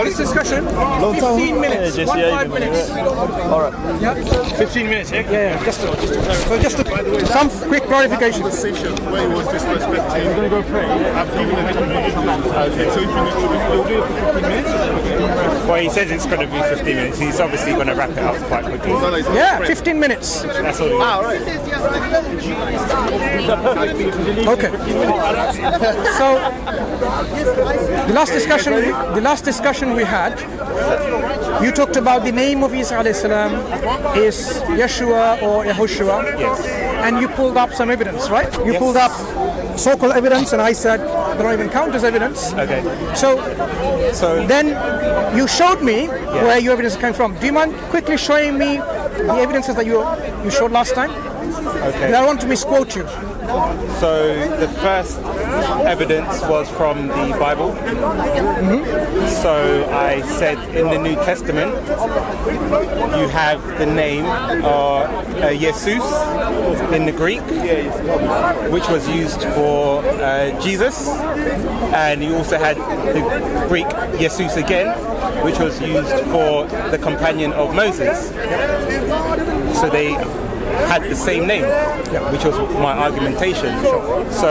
this discussion, 15 minutes, 15 minutes. All right. Yeah. 15 minutes, yeah? Yeah, just some quick clarification. Conversation where he was disrespecting. We're going to go pray. I've given a community. So if you'll do it for 15 minutes? Well, he says it's going to be 15 minutes. He's obviously going to wrap it up quite quickly. Yeah, 15 minutes. That's all. All right. Okay. So the last discussion we had, you talked about the name of Isa alayhi salam is Yeshua or Yahushua. Yes. And you pulled up some evidence, right? You Yes. pulled up so-called evidence, and I said they don't even count as evidence. Okay. So then you showed me Yeah. where your evidence came from. Do you mind quickly showing me the evidences that you showed last time? Okay. And I want to misquote you. So the first evidence was from the Bible. So I said in the New Testament you have the name Jesus in the Greek, which was used for Jesus, and you also had the Greek Jesus again, which was used for the companion of Moses. So they had the same name, which was my argumentation. So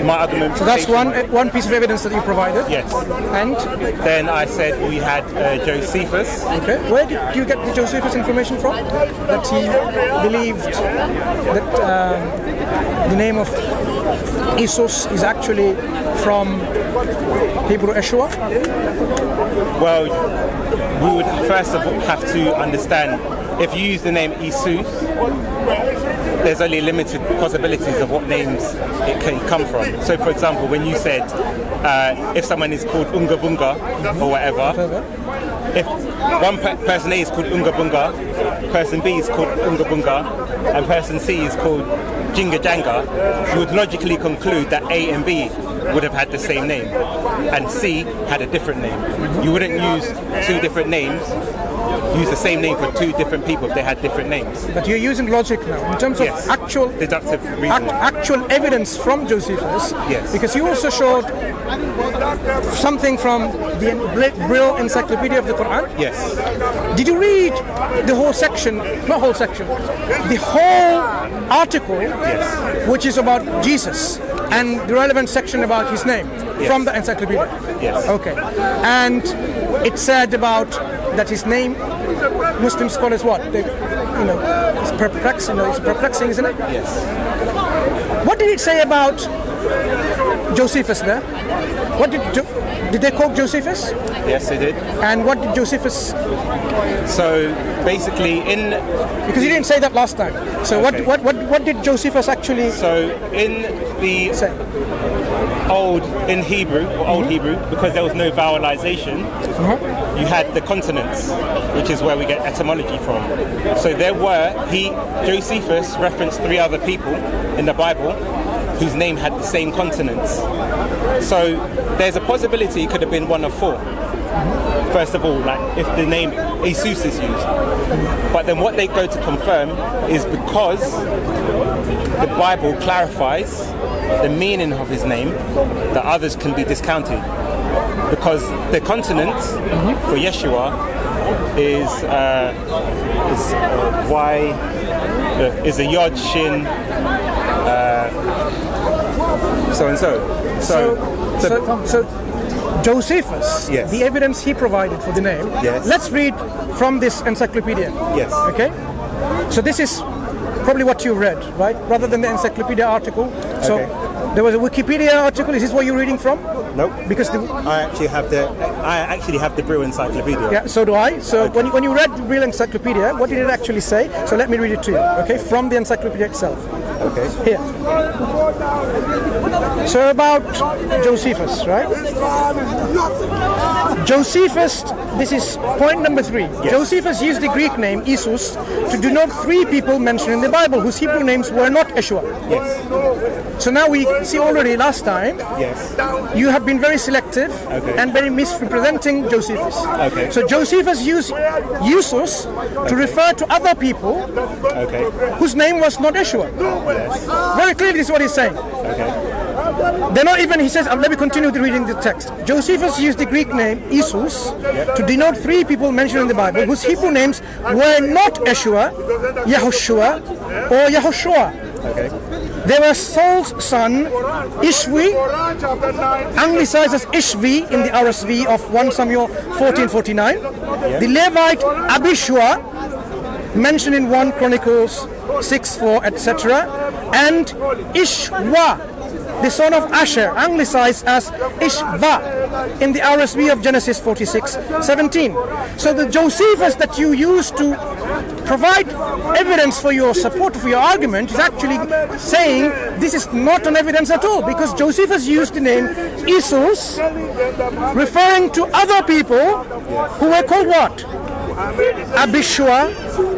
my argument. So that's one piece of evidence that you provided. Yes. And Then I said we had Josephus. okay, where did you get the Josephus information from? That he believed that the name of Jesus is actually from Hebrew Yeshua? Well, we would first of all have to understand, if you use the name Jesus, there's only limited possibilities of what names it can come from. So for example, when you said if someone is called Unga Bunga or whatever, if one person A is called Unga Bunga, person B is called Unga Bunga, and person C is called Jinga Janga, you would logically conclude that A and B would have had the same name, and C had a different name. You wouldn't use two different names, use the same name for two different people if they had different names. But you're using logic now in terms of Yes. actual Deductive reasoning. actual evidence from Josephus. Yes. Because you also showed something from the Brill Encyclopedia of the Quran. Yes. Did you read the whole section? Not whole section. The whole article, Yes. which is about Jesus and the relevant section about his name from the encyclopedia. Yes. Okay. And it said about that his name, Muslim scholars it's perplexing. It's perplexing, isn't it? Yes. What did it say about Josephus there? What did they quote Josephus? Yes, they did. And what did Josephus? So basically, Because you didn't say that last time. So Okay. what did Josephus actually so in the say? Old Hebrew, because there was no vowelization, you had the consonants, which is where we get etymology from. So Josephus referenced 3 other people in the Bible whose name had the same consonants. So there's a possibility it could have been one of 4. First of all, like if the name Jesus is used. But then what they go to confirm is because the Bible clarifies the meaning of his name, the others can be discounted. Because the consonant for Yeshua is Y, is a Yod, Shin, so and so. So Josephus, Yes. the evidence he provided for the name. Yes. Let's read from this encyclopedia. Yes. Okay. So this is probably what you read, right? Rather than the encyclopedia article. So Okay. there was a Wikipedia article. Is this what you're reading from? Nope. Because I actually have the Brill Encyclopedia. yeah, so do I. So Okay. when you read the real encyclopedia, what did it actually say? So let me read it to you. Okay, from the encyclopedia itself. Okay. Here. So about Josephus, right? Josephus, this is point number 3. Yes. Josephus used the Greek name Jesus to denote 3 people mentioned in the Bible whose Hebrew names were not Yeshua. Yes. So now we see already last time, Yes. you have been very selective Okay. and very misrepresenting Josephus. Okay. So Josephus used Jesus to refer to other people Okay. whose name was not Yeshua. Yes. Very clearly, this is what he's saying. Okay. They're not even, he says, let me continue reading the text. Josephus used the Greek name Isus to denote three people mentioned in the Bible whose Hebrew names were not Yeshua, Yahushua, or Yahushua. Okay. They were Saul's son, Ishvi, anglicized as Ishvi in the RSV of 1 Samuel 14:49. The Levite Abishua, mentioned in 1 Chronicles 6:4, etc. And Ishwa, the son of Asher, anglicized as Ishva in the RSV of Genesis 46:17. So the Josephus that you use to provide evidence for your support for your argument is actually saying this is not an evidence at all, because Josephus used the name Isus referring to other people who were called what? Abishua,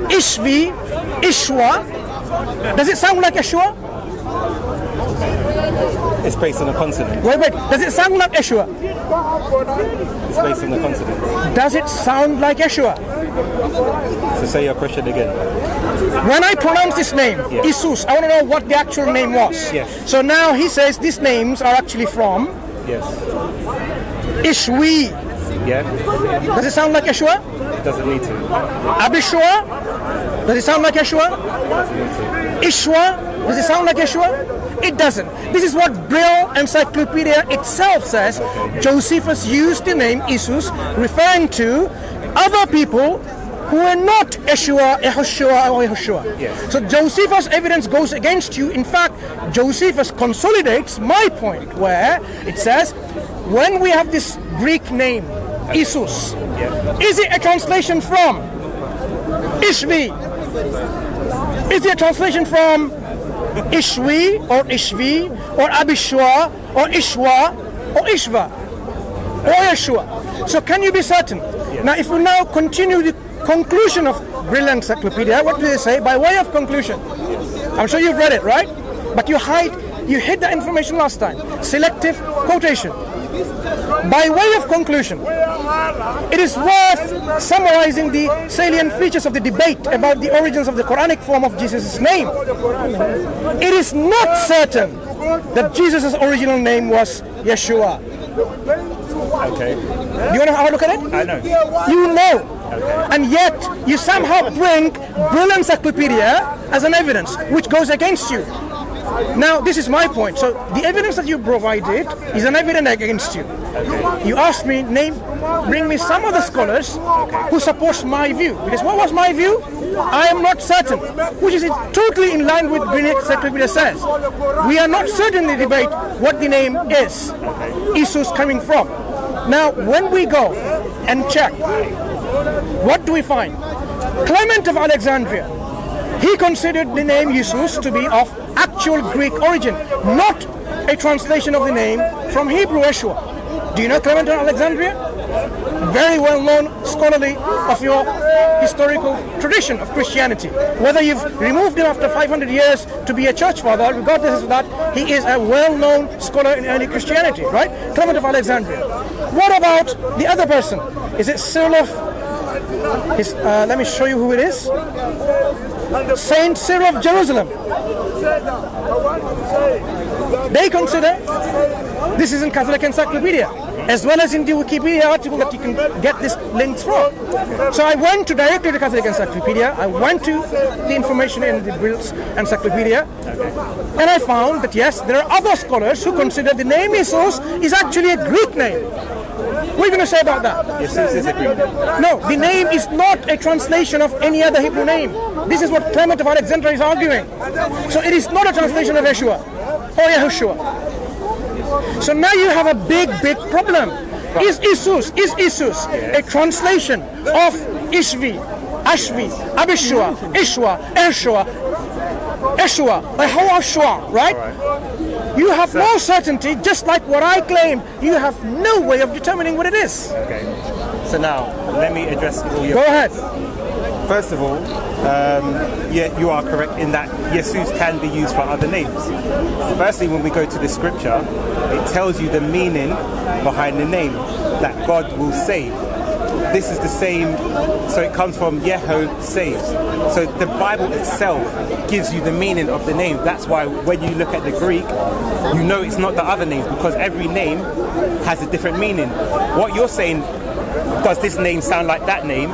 Ishvi, Ishwa. Does it sound like Yeshua? It's based on a consonant. Wait. Does it sound like Yeshua? It's based on a consonant. Does it sound like Yeshua? So say your question again. When I pronounce this name, Isus, I want to know what the actual name was. Yes. So now he says these names are actually from Yes. Ishwi. Yeah. Does it sound like Yeshua? It doesn't need to. Abishua? Does it sound like Yeshua? Doesn't need to. Ishwa? Does it sound like Yeshua? It doesn't. This is what Brill Encyclopedia itself says. Josephus used the name Isus referring to other people who are not Yeshua, Yahushua, or Yahushua. Yes. So Josephus' evidence goes against you. In fact, Josephus consolidates my point where it says, when we have this Greek name, Isus, is it a translation from Ishvi? Is it a translation from Ishvi or Ishvi or Abishua or Ishwa or Ishva or Yeshua? So can you be certain? Now if we now continue the conclusion of Brill Encyclopedia, what do they say? By way of conclusion. I'm sure you've read it, right? But you hid the information last time. Selective quotation. By way of conclusion, it is worth summarizing the salient features of the debate about the origins of the Quranic form of Jesus' name. It is not certain that Jesus' original name was Yeshua. Okay. Do you want to have a look at it? I know. You know. Okay. And yet, you somehow bring Brill Encyclopedia as an evidence, which goes against you. Now, this is my point. So, the evidence that you provided is an evidence against you. Okay. You asked me, bring me some of the scholars who supports my view. Because what was my view? I am not certain, which is totally in line with what Encyclopedia says. We are not certain in the debate what the name is, Isus coming from. Now, when we go and check, what do we find? Clement of Alexandria, he considered the name Jesus to be of actual Greek origin, not a translation of the name from Hebrew Yeshua. Do you know Clement of Alexandria? Very well-known scholarly of your historical tradition of Christianity. Whether you've removed him after 500 years to be a church father, regardless of that, he is a well-known scholar in early Christianity, right? Clement of Alexandria. What about the other person? Is it Cyril of... let me show you who it is. Saint Cyril of Jerusalem. They consider, this is in Catholic Encyclopedia, as well as in the Wikipedia article that you can get these links from. So I went directly to Catholic Encyclopedia, I went to the information in the Brill's Encyclopedia, and I found that yes, there are other scholars who consider the name Jesus is actually a Greek name. What are you going to say about that? Jesus is a Greek name. No, the name is not a translation of any other Hebrew name. This is what Clement of Alexandria is arguing. So it is not a translation of Yeshua or Yahushua. So now you have a big problem. Is Isus a translation of Ishvi, Ashvi, Abishua, Ishwa, Ershua, Yahushua, right? You have no certainty, just like what I claim. You have no way of determining what it is. Okay. So now, let me address all your... Go ahead. First of all, yeah, you are correct in that Jesus can be used for other names. Firstly, when we go to the scripture, it tells you the meaning behind the name, that God will save. this is the same, so it comes from Yeho saves. So the Bible itself gives you the meaning of the name. That's why when you look at the Greek, you know it's not the other names, because every name has a different meaning. What you're saying, does this name sound like that name?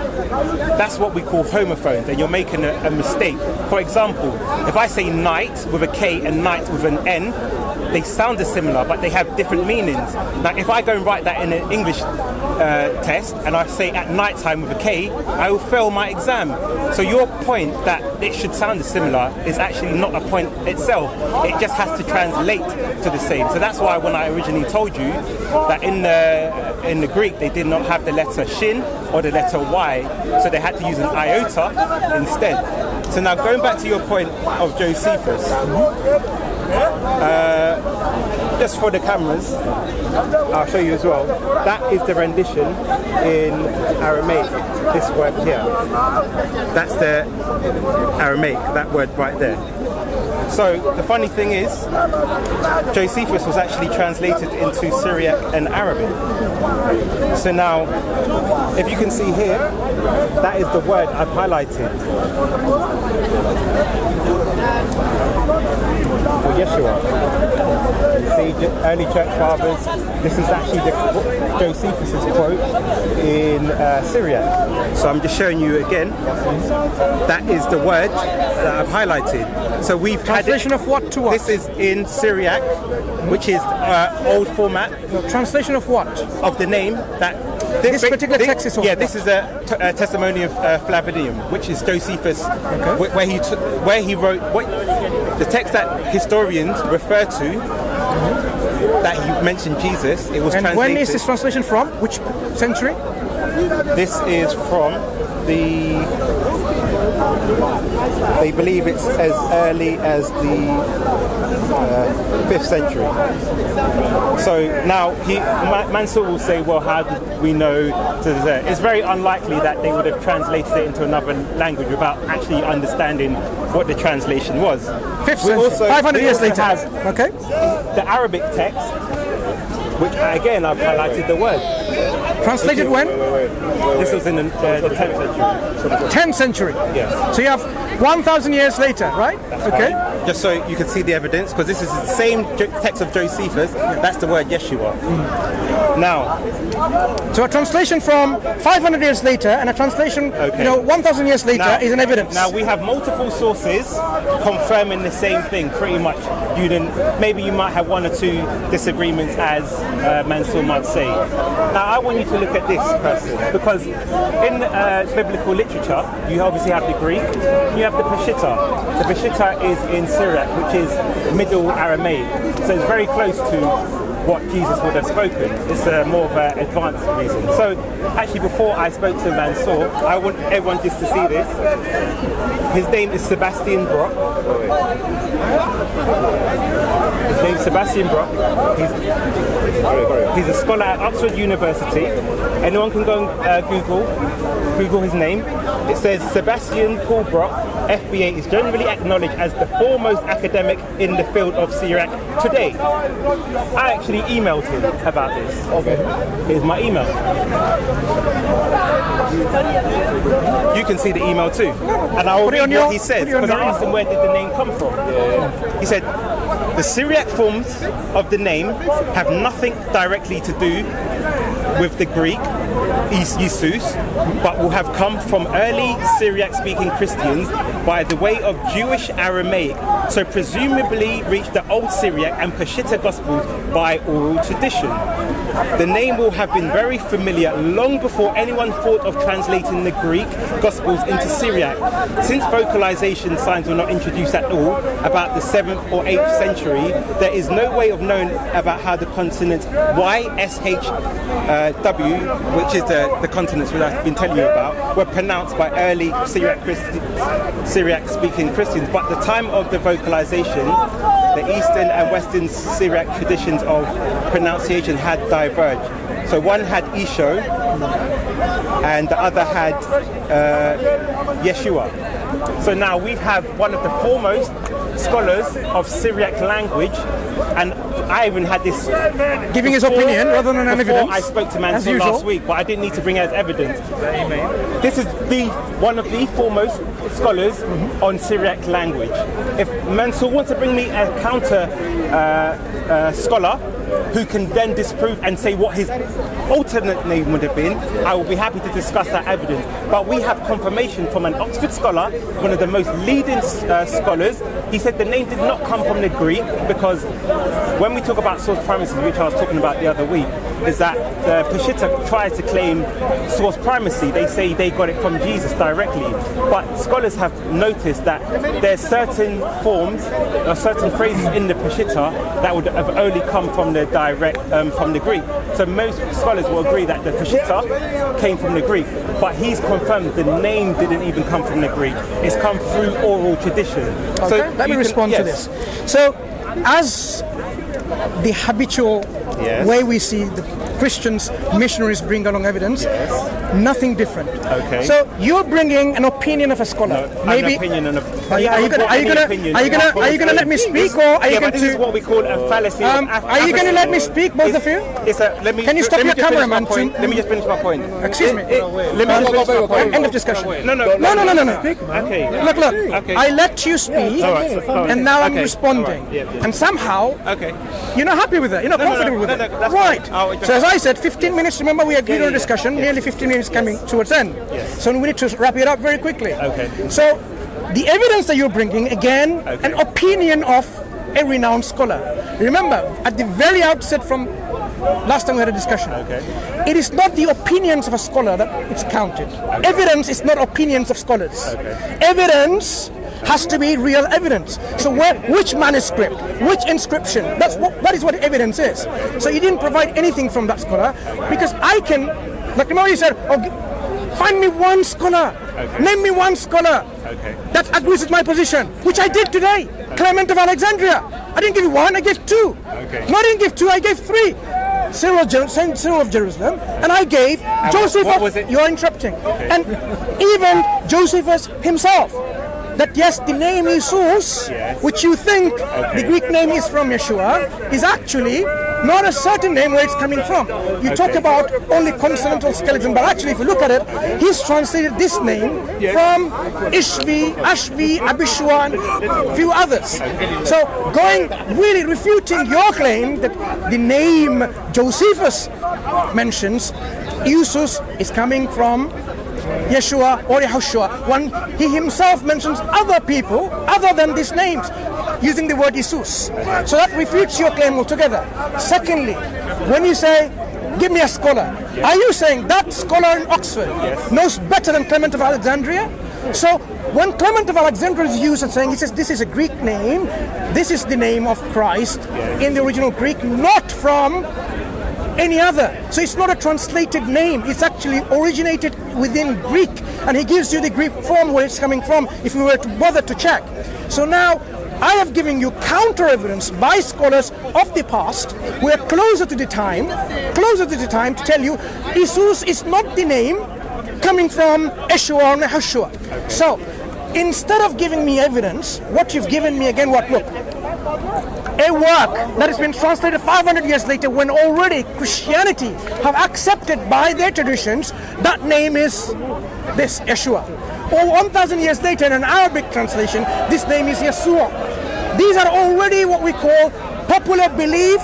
That's what we call homophones, and you're making a mistake. For example, if I say night with a K and night with an N, they sound similar, but they have different meanings. Now, if I go and write that in an English test, and I say at night time with a K, I will fail my exam. So your point that it should sound similar is actually not a point itself. It just has to translate to the same. So that's why when I originally told you that in the Greek they did not have the letter shin or the letter Y, so they had to use an iota instead. So now going back to your point of Josephus, just for the cameras, I'll show you as well. That is the rendition in Aramaic, this word here. That's the Aramaic, that word right there. So the funny thing is, Josephus was actually translated into Syriac and Arabic. So now, if you can see here, that is the word I've highlighted for Yeshua. You see, early church fathers, this is actually Josephus's quote in Syriac. So I'm just showing you again, that is the word that I've highlighted. So we've Translation of what to what? This is in Syriac, which is old format. No, translation of what? Of the name that This particular text is of yeah, what? this is a testimony of Flavidium, which is Josephus, where he wrote the text that historians refer to, that he mentioned Jesus. It was And translated. when is this translation from? Which century? This is from they believe it's as early as the 5th century. So now Mansur will say, well, how did we know? It's very unlikely that they would have translated it into another language without actually understanding what the translation was. 5th century, 500 years later. Okay. The Arabic text, which again I've highlighted the word. Translated when? This was in the 10th century. 10th century. Yes. So you have 1,000 years later, right? That's okay. Right. Just so you can see the evidence, because this is the same text of Josephus. That's the word Yeshua. Now, so a translation from 500 years later and a translation, 1,000 years later is an evidence. Now we have multiple sources confirming the same thing, pretty much. Maybe you might have one or two disagreements, as Mansur might say. Now I want you to look at this person, because in biblical literature, you obviously have the Greek, you have the Peshitta. The Peshitta is in Syriac, which is Middle Aramaic, so it's very close to what Jesus would have spoken. It's more of an advanced reason. So actually, before I spoke to Mansur, I want everyone just to see this. His name is Sebastian Brock. His name is Sebastian Brock. He's a scholar at Oxford University. Anyone can go and Google his name. It says Sebastian Paul Brock, FBA, is generally acknowledged as the foremost academic in the field of Syriac today. I actually emailed him about this. Okay. Here's my email. You can see the email too. And I'll read what he says, because I asked him where did the name come from. He said, the Syriac forms of the name have nothing directly to do with the Greek Jesus, but will have come from early Syriac-speaking Christians by the way of Jewish Aramaic, so presumably reached the Old Syriac and Peshitta Gospels by oral tradition. The name will have been very familiar long before anyone thought of translating the Greek Gospels into Syriac. Since vocalization signs were not introduced at all, about the 7th or 8th century, there is no way of knowing about how the consonants Y, S, H, W, which is the consonants which I've been telling you about, were pronounced by early Syriac-speaking Christians. But the time of the vocalization, the Eastern and Western Syriac traditions of pronunciation had diverged. So one had Isho and the other had Yeshua. So now we have one of the foremost scholars of Syriac language, and I even had this Giving his opinion rather than an evidence. I spoke to as Mansur usual. last week, but I didn't need to bring it as evidence. This is one of the foremost scholars on Syriac language. If Mansur wants to bring me a counter scholar who can then disprove and say what his alternate name would have been, I will be happy to discuss that evidence. But we have confirmation from an Oxford scholar, one of the most leading scholars. He said the name did not come from the Greek, because when we talk about source primacy, which I was talking about the other week, is that the Peshitta tries to claim source primacy. They say they got it from Jesus directly. But scholars have noticed that there's certain forms or certain phrases in the Peshitta that would have only come from the direct, from the Greek. So most scholars will agree that the Peshitta came from the Greek, but he's confirmed the name didn't even come from the Greek. It's come through oral tradition. Okay, So let me respond to this. So, as the habitual way we see the Christians, missionaries bring along evidence, nothing different. Okay. So you're bringing an opinion of a scholar. Maybe. An opinion and Are you gonna let me speak, or are you going this is to? what we call a fallacy. Are you going to let me speak, both of you? Can you stop your cameraman? Let me just finish my point. Excuse me. Let me just finish my point. End of discussion. No. Okay. Look. Okay. I let you speak, and now I'm responding. And somehow, you're not happy with that. You're not comfortable with it. that's Right. fine. So as I said, 15 minutes. Remember, we agreed on a discussion. Nearly 15 minutes coming towards end. So we need to wrap it up very quickly. Okay. So the evidence that you're bringing, again, an opinion of a renowned scholar. Remember, at the very outset from last time we had a discussion, it is not the opinions of a scholar that it's counted. Evidence is not opinions of scholars. Evidence has to be real evidence. So which manuscript, which inscription, that is what evidence is. So you didn't provide anything from that scholar, because I can, like remember you said, find me one scholar, name me one scholar that agrees with my position, which I did today. Clement of Alexandria. I didn't give you one, I gave two. No, I didn't give two, I gave three. Saint Cyril of Jerusalem, and I gave Josephus. What was it? You are interrupting. And even Josephus himself, that yes, the name Jesus, which you think the Greek name is from Yeshua, is actually not a certain name where it's coming from. You talk about only consonantal skeleton, but actually if you look at it, he's translated this name from Ishvi, Ashvi, Abishua, and a few others. So going, really refuting your claim that the name Josephus mentions, Jesus, is coming from Yeshua or Yahushua, when he himself mentions other people other than these names, using the word Jesus. So that refutes your claim altogether. Secondly, when you say, give me a scholar, are you saying that scholar in Oxford knows better than Clement of Alexandria? So when Clement of Alexandria is used and saying, he says this is a Greek name, this is the name of Christ in the original Greek, not from any other. So it's not a translated name, it's actually originated within Greek, and he gives you the Greek form where it's coming from if you were to bother to check. So now I have given you counter evidence by scholars of the past who are closer to the time to tell you Jesus is not the name coming from Yeshua or Yahushua. So instead of giving me evidence, what you've given me again, look, a work that has been translated 500 years later, when already Christianity have accepted by their traditions that name is this Yeshua. Or 1,000 years later in an Arabic translation, this name is Yeshua. These are already what we call popular belief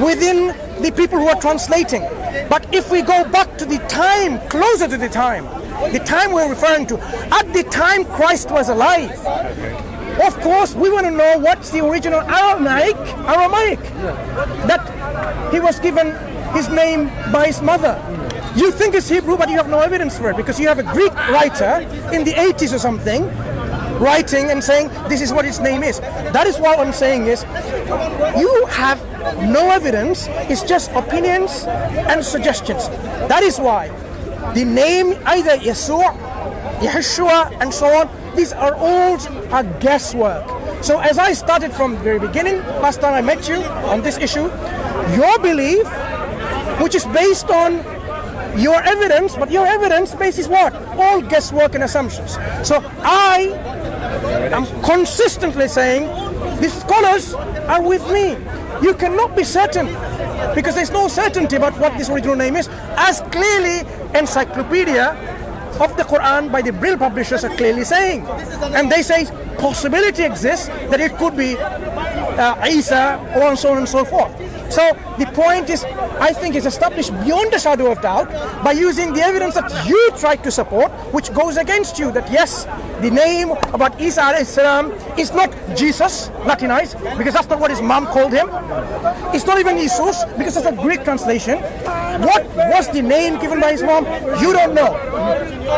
within the people who are translating. But if we go back to the time, closer to the time we're referring to, at the time Christ was alive, of course, we want to know what's the original Aramaic that he was given his name by his mother. You think it's Hebrew, but you have no evidence for it, because you have a Greek writer in the 80s or something writing and saying this is what his name is. That is what I'm saying is, you have no evidence, it's just opinions and suggestions. That is why the name, either Yeshua, and so on, these are all guesswork. So as I started from the very beginning, last time I met you on this issue, your belief, which is based on your evidence, but your evidence base is what? All guesswork and assumptions. So I I'm consistently saying the scholars are with me. You cannot be certain because there's no certainty about what this original name is, as clearly Encyclopedia of the Quran by the Brill publishers are clearly saying. And they say possibility exists that it could be Isa, or and so on and so forth. So the point is, I think, is established beyond a shadow of doubt by using the evidence that you tried to support, which goes against you, that yes, the name about Isa alayhi salam is not Jesus, Latinized, because that's not what his mom called him. It's not even Jesus, because that's a Greek translation. What was the name given by his mom? You don't know.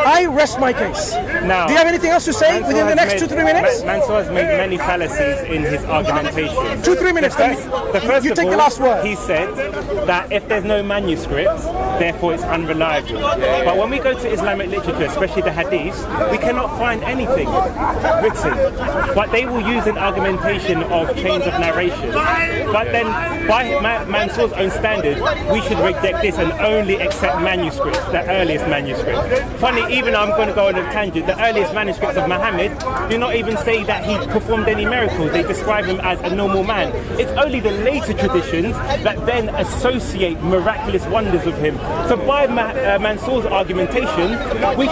I rest my case. Now, do you have anything else to say within the next 2-3 minutes? Mansur has made many fallacies in his argumentation. 2-3 minutes. You take the last word. He said that if there's no manuscripts, therefore it's unreliable. But when we go to Islamic literature, especially the hadiths, we cannot find anything written. But they will use an argumentation of chains of narration. But then, by Mansur's own standard, we should reject this and only accept manuscripts, the earliest manuscript. Funny, even I'm going to go on a tangent, the earliest manuscripts of Muhammad do not even say that he performed any miracles. They describe him as a normal man. It's only the later traditions that then associate miraculous wonders with him. So by Mansur's argumentation, we